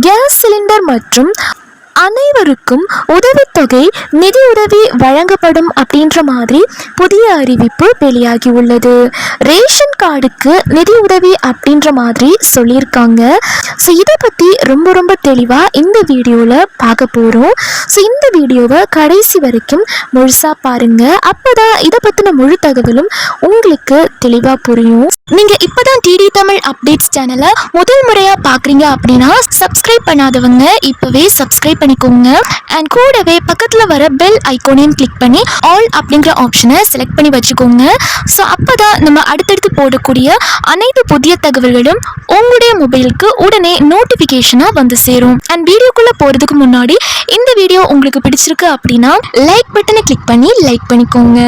Gas cylinder மற்றும் அனைவருக்கும் உதவித்தொகை நிதியுதவி வழங்கப்படும் அப்படின்ற மாதிரி புதிய அறிவிப்பு வெளியாகி உள்ளது. ரேஷன் கார்டுக்கு நிதி உதவி அப்படின்ற மாதிரி சொல்லியிருக்காங்க. ஸோ இதை பற்றி ரொம்ப தெளிவாக இந்த வீடியோவில் பார்க்க போகிறோம். ஸோ இந்த வீடியோவை கடைசி வரைக்கும் முழுசாக பாருங்கள். அப்போ தான் இதை பற்றின முழு தகவலும் உங்களுக்கு தெளிவாக புரியும். நீங்கள் இப்போ தான் டிடி தமிழ் அப்டேட்ஸ் சேனலை முதல் முறையாக பார்க்குறீங்க அப்படின்னா சப்ஸ்கிரைப் பண்ணாதவங்க இப்போவே சப்ஸ்கிரைப் பண்ணிக்கோங்க. அண்ட் கூடவே பக்கத்தில் வர பெல் ஐக்கோனையும் கிளிக் பண்ணி ஆல் அப்படிங்கிற ஆப்ஷனை செலக்ட் பண்ணி வச்சுக்கோங்க. ஸோ அப்போ தான் நம்ம அடுத்தடுத்து போடக்கூடிய அனைத்து புதிய தகவல்களும் உங்களுடைய மொபைலுக்கு உடனே நோட்டிஃபிகேஷனாக வந்து சேரும். அண்ட் வீடியோக்குள்ளே போகிறதுக்கு முன்னாடி இந்த வீடியோ உங்களுக்கு பிடிச்சிருக்கு அப்படின்னா லைக் பட்டனை கிளிக் பண்ணி லைக் பண்ணிக்கோங்க.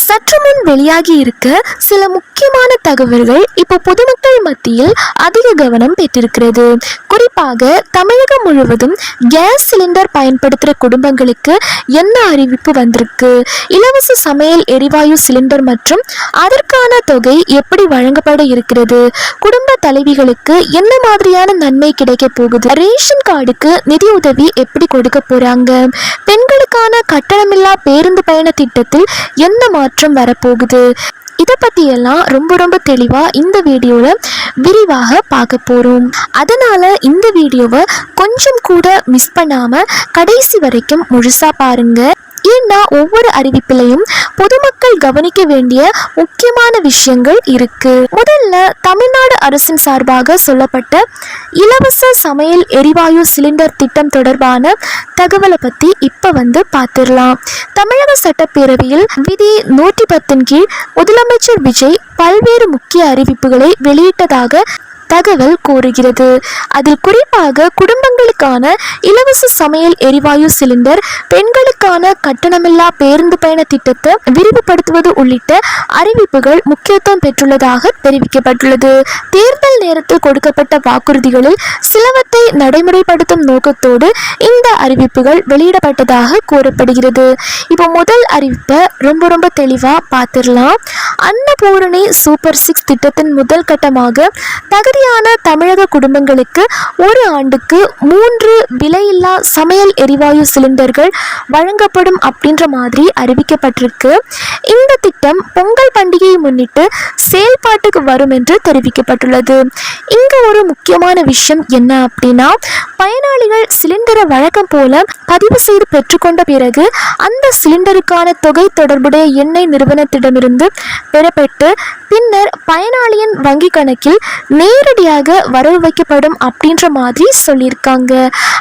சற்று முன் வெளியாகி இருக்க சில முக்கியமான தகவல்கள் இப்போ பொதுமக்கள் மத்தியில் அதிக கவனம் பெற்றிருக்கிறது. குறிப்பாக தமிழகம் முழுவதும் கேஸ் சிலிண்டர் பயன்படுத்துகிற குடும்பங்களுக்கு என்ன அறிவிப்பு வந்திருக்கு, இலவச சமையல் எரிவாயு சிலிண்டர் மற்றும் அதற்கான தொகை எப்படி வழங்கப்பட இருக்கிறது, குடும்ப தலைவிகளுக்கு என்ன மாதிரியான நன்மை கிடைக்க போகுது, ரேஷன் கார்டுக்கு நிதி உதவி எப்படி கொடுக்க போறாங்க, பெண்களுக்கான கட்டணமில்லா பேருந்து பயண திட்டத்தில் என்ன மாற்றம் வரப்போகுது, இதை பற்றியெல்லாம் ரொம்ப தெளிவாக இந்த வீடியோவில் விரிவாக பார்க்க போகிறோம். அதனால் இந்த வீடியோவை கொஞ்சம் கூட மிஸ் பண்ணாமல் கடைசி வரைக்கும் முழுசாக பாருங்கள். ஏன்னா ஒவ்வொரு அறிவிப்பிலையும் பொதுமக்கள் கவனிக்க வேண்டிய முக்கியமான விஷயங்கள் இருக்கு. முதல்ல தமிழ்நாடு அரசின் சார்பாக சொல்லப்பட்ட இலவச சமையல் எரிவாயு சிலிண்டர் திட்டம் தொடர்பான தகவலை பற்றி இப்போ பார்த்துடலாம். தமிழக சட்டப்பேரவையில் விதி 110 கீழ் முதலமைச்சர் விஜய் பல்வேறு முக்கிய அறிவிப்புகளை வெளியிட்டதாக தகவல் கூறுகிறது. அதில் குறிப்பாக குடும்பங்களுக்கான இலவச சமையல் எரிவாயு சிலிண்டர், பெண்களுக்கான கட்டணமில்லா பேருந்து பயண திட்டத்தை விரிவுபடுத்துவது உள்ளிட்ட அறிவிப்புகள் முக்கியத்துவம் பெற்றுள்ளதாக தெரிவிக்கப்பட்டுள்ளது. தேர்தல் நேரத்தில் கொடுக்கப்பட்ட வாக்குறுதிகளில் சிலவற்றை நடைமுறைப்படுத்தும் நோக்கத்தோடு இந்த அறிவிப்புகள் வெளியிடப்பட்டதாக கூறப்படுகிறது. இப்போ முதல் அறிவிப்பை ரொம்ப தெளிவாக பார்த்துடலாம். அன்னபூரணி சூப்பர் 6 திட்டத்தின் முதல் கட்டமாக தகுதியான தமிழக குடும்பங்களுக்கு ஒரு ஆண்டுக்கு 3 விலையில்லா சமையல் எரிவாயு சிலிண்டர்கள் வழங்கப்படும் அப்படின்ற மாதிரி அறிவிக்கப்பட்டிருக்கு. இந்த திட்டம் பொங்கல் பண்டிகையை முன்னிட்டு செயல்பாட்டுக்கு வரும் என்று தெரிவிக்கப்பட்டுள்ளது. இங்க ஒரு முக்கியமான விஷயம் என்ன அப்படின்னா, பயனாளிகள் சிலிண்டரை வழக்கம் போல பதிவு செய்து பெற்றுக்கொண்ட பிறகு அந்த சிலிண்டருக்கான தொகை தொடர்புடைய எண்ணெய் நிறுவனத்திடமிருந்து பெறப்பட்டு பின்னர் பயனாளியின் வங்கி கணக்கில் நேரடியாக வரவு வைக்கப்படும் அப்படின்ற மாதிரி சொல்லியிருக்காங்க.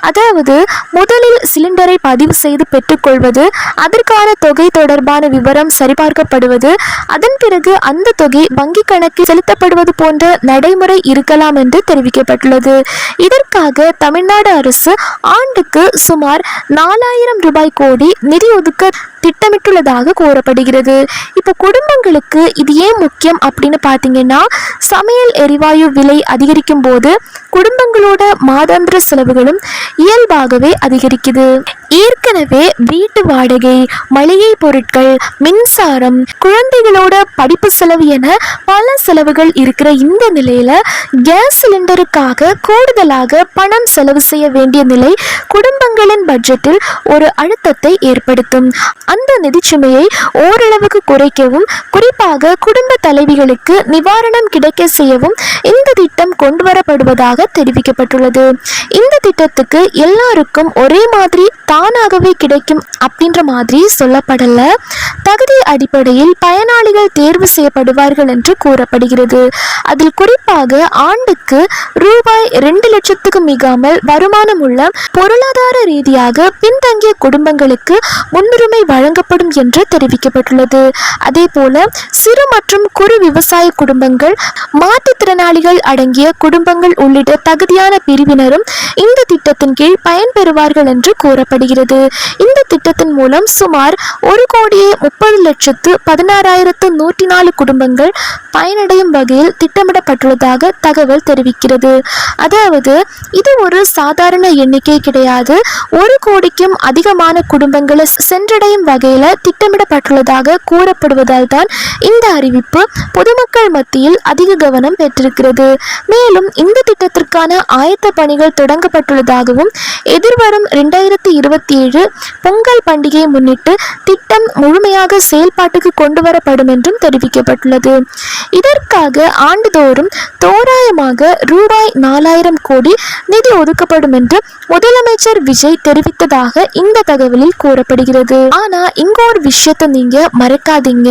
அதாவது முதலில் சிலிண்டரை பதிவு செய்து பெற்றுக்கொள்வது, அதற்கான தொகை தொடர்பான விவரம் சரிபார்க்கப்படுவது, அதன் பிறகு அந்த தொகை வங்கி கணக்கில் செலுத்தப்படுவது போன்ற நடைமுறை இருக்கலாம் என்று தெரிவிக்கப்பட்டுள்ளது. இதற்காக தமிழ்நாடு அரசு ஆண்டுக்கு சுமார் 4000 ரூபாய் கோடி நிதி ஒதுக்க திட்டமிட்டுள்ளதாக கூறப்படுகிறது. இப்போ குடும்பங்களுக்கு இது ஏன் முக்கியம் அப்படின்னு பார்த்தீங்கன்னா, சமையல் எரிவாயு விலை அதிகரிக்கும் போது குடும்பங்களோட மாதாந்திர செலவுகளும் இயல்பாகவே அதிகரிக்குது. ஏற்கனவே வீட்டு வாடகை, மளிகை பொருட்கள், மின்சாரம், குழந்தைகளோட படிப்பு செலவு என பல செலவுகள் இருக்கிற இந்த நிலையில கேஸ் சிலிண்டருக்காக கூடுதலாக பணம் செலவு செய்ய வேண்டிய நிலை குடும்பங்களின் பட்ஜெட்டில் ஒரு அழுத்தத்தை ஏற்படுத்தும். அந்த நிதிச்சுமையை ஓரளவுக்கு குறைக்கவும், குறிப்பாக குடும்ப தலைவிகளுக்கு நிவாரணம் கிடைக்க செய்யவும் இந்த திட்டம் கொண்டு வரப்படுவதாக தெரிவிக்கப்பட்டுள்ளது. இந்த திட்டத்துக்கு எல்லாருக்கும் ஒரே மாதிரி தானாகவே கிடைக்கும் அப்படின்ற மாதிரி சொல்லப்படல. தகுதி அடிப்படையில் பயனாளிகள் தேர்வு செய்யப்படுவார்கள் என்று கூறப்படுகிறது. அதில் குறிப்பாக ஆண்டுக்கு ரூபாய் 2 லட்சத்துக்கு மிகாமல் வருமானம் உள்ள பொருளாதார ரீதியாக பின்தங்கிய குடும்பங்களுக்கு முன்னுரிமை வழங்கப்படும் என்று தெரிவிக்கப்பட்டுள்ளது. அதே போல சிறு மற்றும் குறு விவசாய குடும்பங்கள், மாற்றுத்திறனாளிகள் அடங்கிய குடும்பங்கள் உள்ளிட்ட தகுதியான பிரிவினரும் இந்த திட்டத்தின் கீழ் பயன்பெறுவார்கள் என்று கூறப்படுகிறது. இந்த திட்டத்தின் மூலம் சுமார் 1,30,00,000 30,16,104 குடும்பங்கள் பயனடையும் வகையில் திட்டமிடப்பட்டுள்ளதாக தகவல் தெரிவிக்கிறது. அதாவது இது ஒரு சாதாரண எண்ணிக்கை கிடையாது. 1 கோடிக்கும் அதிகமான குடும்பங்களை சென்றடையும் வகையில் திட்டமிடப்பட்டுள்ளதாக கூறப்படுவதால் தான் இந்த அறிவிப்பு பொதுமக்கள் மத்தியில் அதிக கவனம் பெற்றிருக்கிறது. மேலும் இந்த திட்டத்திற்கான ஆயத்த பணிகள் தொடங்கப்பட்டுள்ளதாகவும் எதிர்வரும் 2027 பொங்கல் பண்டிகையை முன்னிட்டு திட்டம் முழுமையாக செயல்பாட்டுக்கு கொண்டு வரப்படும் என்றும் தெரிவிக்கப்பட்டுள்ளது. இதற்காக ஆண்டுதோறும் தோராயமாக ரூபாய் 4,000 கோடி நிதி ஒதுக்கப்படும் என்று முதலமைச்சர் விஜய் தெரிவித்ததாக இந்த தகவலில் கூறப்படுகிறது. ஆனா இங்க ஒரு விஷயத்தை நீங்க மறக்காதீங்க.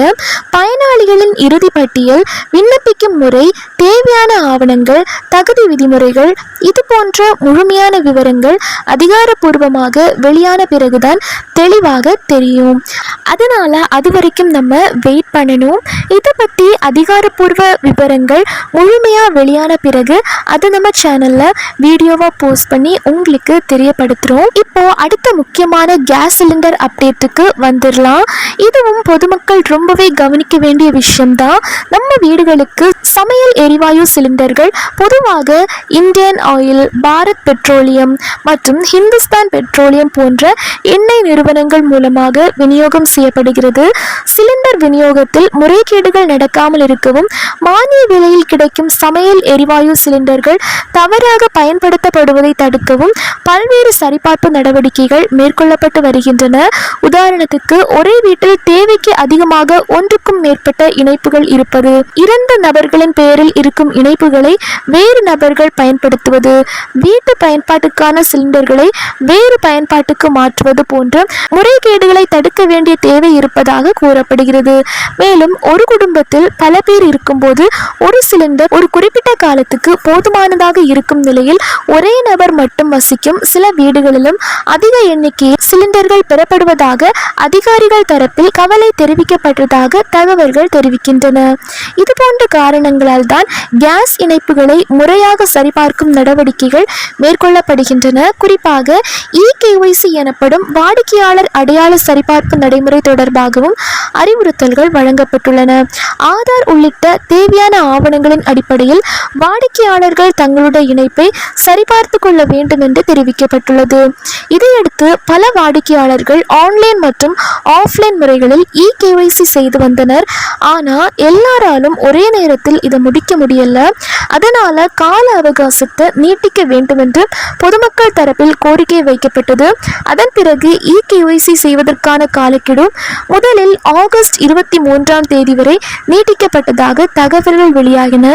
பயனாளிகளின் இறுதி பட்டியல், விண்ணப்பிக்கும் முறை, தேவையான ஆவணங்கள், தகுதி விதிமுறைகள் இது போன்ற முழுமையான விவரங்கள் அதிகாரப்பூர்வமாக வெளியான பிறகுதான் தெளிவாக தெரியும். அதனால அது வரைக்கும் நம்ம வெயிட் பண்ணணும். இதை பற்றி அதிகாரப்பூர்வ விவரங்கள் முழுமையாக வெளியான பிறகு அதை நம்ம சேனலில் வீடியோவாக போஸ்ட் பண்ணி உங்களுக்கு தெரியப்படுத்துகிறோம். இப்போ அடுத்த முக்கியமான கேஸ் சிலிண்டர் அப்டேட்டுக்கு வந்துடலாம். இதுவும் பொதுமக்கள் ரொம்பவே கவனிக்க வேண்டிய விஷயம்தான். நம்ம வீடுகளுக்கு சமையல் எரிவாயு சிலிண்டர்கள் பொதுவாக இந்தியன் ஆயில், பாரத் பெட்ரோலியம் மற்றும் ஹிந்துஸ்தான் பெட்ரோலியம் போன்ற எண்ணெய் நிறுவனங்கள் மூலமாக விநியோகம் செய்யப்படுகிறது. சிலிண்டர் விநியோகத்தில் முறைகேடுகள் நடக்காமல் இருக்கவும் மானிய விலையில் கிடைக்கும் சமையல் எரிவாயு சிலிண்டர்கள் தவறாக பயன்படுத்தப்படுவதை தடுக்கவும் பல்வேறு சரிபார்ப்பு நடவடிக்கைகள் மேற்கொள்ளப்பட்டு வருகின்றன. உதாரணத்துக்கு, ஒரே வீட்டில் தேவைக்கு அதிகமாக ஒன்றுக்கும் மேற்பட்ட இணைப்புகள் இருப்பது, 2 நபர்களின் பெயரில் இருக்கும் இணைப்புகளை வேறு நபர்கள் பயன்படுத்துவது, வீட்டு பயன்பாட்டுக்கான சிலிண்டர்களை வேறு பயன்பாட்டுக்கு மாற்றுவது போன்ற முறைகேடுகளை தடுக்க வேண்டிய தேவை இருப்பதாக கூறப்படுகிறது. மேலும் ஒரு குடும்பத்தில் பல பேர் இருக்கும்போது ஒரு சிலிண்டர் ஒரு குறிப்பிட்ட காலத்துக்கு போதுமானதாக இருக்கும் நிலையில் ஒரே நபர் மட்டும் வசிக்கும் சில வீடுகளிலும் அதிக எண்ணிக்கையில் சிலிண்டர்கள் பெறப்படுவதாக அதிகாரிகள் தரப்பில் கவலை தெரிவிக்கப்பட்டதாக தகவல்கள் தெரிவிக்கின்றன. இதுபோன்ற காரணங்களால் தான் கேஸ் இணைப்புகளை முறையாக சரிபார்க்கும் நடவடிக்கைகள் மேற்கொள்ளப்படுகின்றன. குறிப்பாக EKYC எனப்படும் வாடிக்கையாளர் அடையாள சரிபார்ப்பு நடைமுறை தொடர்பாகவும் அறிவுறுத்தல்கள் வழங்கப்பட்டுள்ளன. ஆதார் உள்ளிட்ட தேவையான ஆவணங்களின் அடிப்படையில் வாடிக்கையாளர்கள் தங்களுடைய இணைப்பை சரிபார்த்து கொள்ள வேண்டும் என்று தெரிவிக்கப்பட்டுள்ளது. இதையடுத்து பல வாடிக்கையாளர்கள் ஆன்லைன் மற்றும் ஆஃப்லைன் முறைகளில் EKYC செய்து வந்தனர். ஆனால் எல்லாராலும் ஒரே நேரத்தில் இதை முடிக்க முடியல. அதனால கால அவகாசத்தை நீட்டிக்க வேண்டும் என்று பொதுமக்கள் தரப்பில் கோரிக்கை வைக்கப்பட்டது. அதன் பிறகு EKYC செய்வதற்கான காலக்கெடு முதலில் ஆகஸ்ட் 23ஆம் தேதி வரை நீட்டிக்கப்பட்டதாக தகவல்கள் வெளியாகின.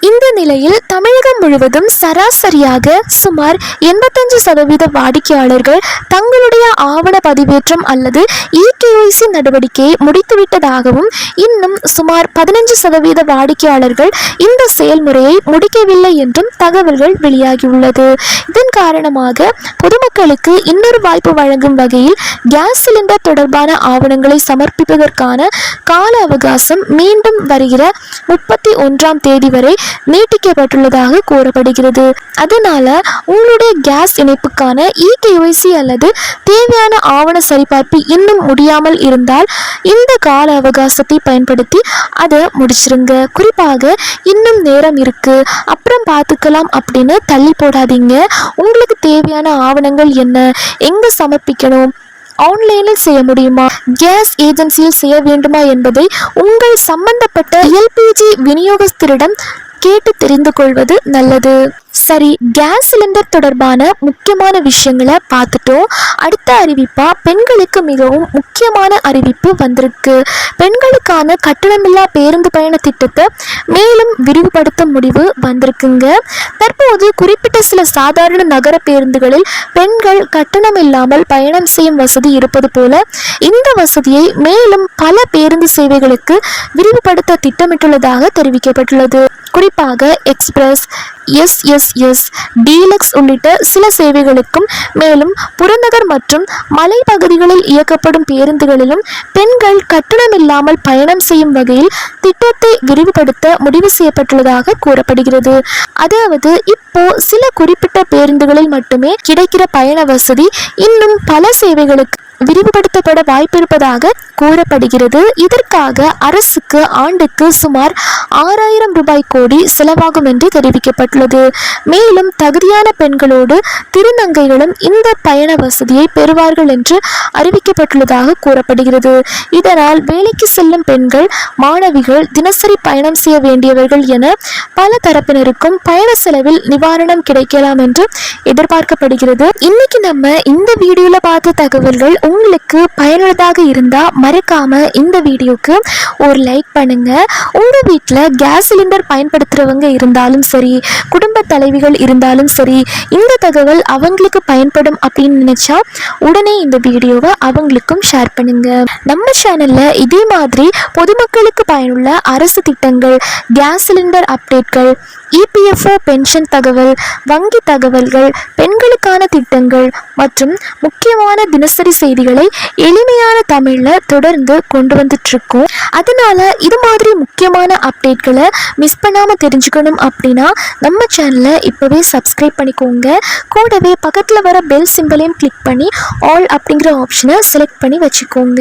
இந்த நிலையில் தமிழகம் முழுவதும் சராசரியாக சுமார் 85% வாடிக்கையாளர்கள் தங்களுடைய ஆவண பதிவேற்றம் அல்லது EKYC நடவடிக்கையை முடித்துவிட்டதாகவும், இன்னும் சுமார் 15% வாடிக்கையாளர்கள் இந்த செயல்முறையை முடிக்கவில்லை என்றும் தகவல்கள் வெளியாகியுள்ளது. இதன் காரணமாக பொதுமக்களுக்கு இன்னொரு வாய்ப்பு வழங்கும் வகையில் கேஸ் சிலிண்டர் தொடர்பான ஆவணங்களை சமர்ப்பிப்பதற்கான கால அவகாசம் மீண்டும் வருகிற 31ஆம் தேதி வரை நீட்டிக்கப்பட்டுள்ளதாக கூறப்படுகிறது. அதனால உங்களுடைய கேஸ் இணைப்புக்கான EKYC அல்லது தேவையான ஆவண சரிபார்ப்பு இன்னும் முடியாமல் இருந்தால் இந்த கால அவகாசத்தை பயன்படுத்தி அதை முடிச்சிருங்க. குறிப்பாக இன்னும் நேரம் இருக்கு, அப்புறம் பார்த்துக்கலாம் அப்படின்னு தள்ளி போடாதீங்க. உங்களுக்கு தேவையான ஆவணங்கள் என்ன, எங்க சமர்ப்பிக்கணும், ஆன்லைனில் செய்ய முடியுமா, கேஸ் ஏஜென்சியில் செய்ய வேண்டுமா என்பதை உங்கள் சம்பந்தப்பட்ட LPG விநியோகஸ்தரிடம் கேட்டு தெரிந்து கொள்வது நல்லது. சரி, கேஸ் சிலிண்டர் தொடர்பான முக்கியமான விஷயங்களை பார்த்துட்டோம். அடுத்த அறிவிப்பா பெண்களுக்கு மிகவும் முக்கியமான அறிவிப்பு வந்திருக்கு. பெண்களுக்கான கட்டணமில்லா பேருந்து பயண திட்டத்தை மேலும் விரிவுபடுத்தும் முடிவு வந்திருக்குங்க. தற்போது குறிப்பிட்ட சில சாதாரண நகர பேருந்துகளில் பெண்கள் கட்டணம் இல்லாமல் பயணம் செய்யும் வசதி இருப்பது போல இந்த வசதியை மேலும் பல பேருந்து சேவைகளுக்கு விரிவுபடுத்த திட்டமிட்டுள்ளதாக தெரிவிக்கப்பட்டுள்ளது. குறிப்பாக எக்ஸ்பிரஸ், SSS, டீலக்ஸ் உள்ளிட்ட சில சேவைகளுக்கும், மேலும் புறநகர் மற்றும் மலைப்பகுதிகளில் இயக்கப்படும் பேருந்துகளிலும் பெண்கள் கட்டணம் இல்லாமல் பயணம் செய்யும் வகையில் திட்டத்தை விரிவுபடுத்த முடிவு செய்யப்பட்டுள்ளதாக கூறப்படுகிறது. அதாவது இப்போ சில குறிப்பிட்ட பேருந்துகளில் மட்டுமே கிடைக்கிற பயண வசதி இன்னும் பல சேவைகளுக்கு விரிவுபடுத்தப்பட வாய்ப்பிருப்பதாக கூறப்படுகிறது. இதற்காக அரசுக்கு ஆண்டுக்கு சுமார் 6000 ரூபாய் கோடி செலவாகும் என்று தெரிவிக்கப்பட்டுள்ளது. மேலும் தகுதியான பெண்களோடு திருநங்கைகளும் இந்த பயண வசதியை பெறுவார்கள் என்று அறிவிக்கப்பட்டுள்ளதாக கூறப்படுகிறது. இதனால் வேலைக்கு செல்லும் பெண்கள், மாணவிகள், தினசரி பயணம் செய்ய வேண்டியவர்கள் என பல தரப்பினருக்கும் பயண செலவில் நிவாரணம் கிடைக்கலாம் என்று எதிர்பார்க்கப்படுகிறது. இன்னைக்கு நம்ம இந்த வீடியோல பார்த்த தகவல்கள் உங்களுக்கு பயனுள்ளதாக இருந்தா மறக்காம இந்த வீடியோக்கு ஒரு லைக் பண்ணுங்க. உங்க வீட்டில் கேஸ் சிலிண்டர் பயன்படுத்துறவங்க இருந்தாலும் சரி, குடும்ப தலைவிகள் இருந்தாலும் சரி, இந்த தகவல் அவங்களுக்கு பயன்படும் அப்படின்னு நினைச்சா உடனே இந்த வீடியோவை அவங்களுக்கும் ஷேர் பண்ணுங்க. நம்ம சேனல்ல இதே மாதிரி பொதுமக்களுக்கு பயனுள்ள அரசு திட்டங்கள், கேஸ் சிலிண்டர் அப்டேட்கள், EPFO பென்ஷன் தகவல், வங்கி தகவல்கள், பெண்களுக்கான திட்டங்கள் மற்றும் முக்கியமான தினசரி செய்திகளை எளிமையான தமிழ்ல தொடர்ந்து கொண்டு வந்துட்டு இருக்கோம். அதனால இது மாதிரி முக்கியமான அப்டேட்களை மிஸ் பண்ணாம தெரிஞ்சுக்கணும் அப்படின்னா நம்ம சேனலை இப்பவே சப்ஸ்கிரைப் பண்ணிக்கோங்க. கூடவே பக்கத்துல வர பெல் சிம்பலையும் கிளிக் பண்ணி ஆல் அப்படிங்கிற ஆப்ஷனை செலக்ட் பண்ணி வச்சுக்கோங்க.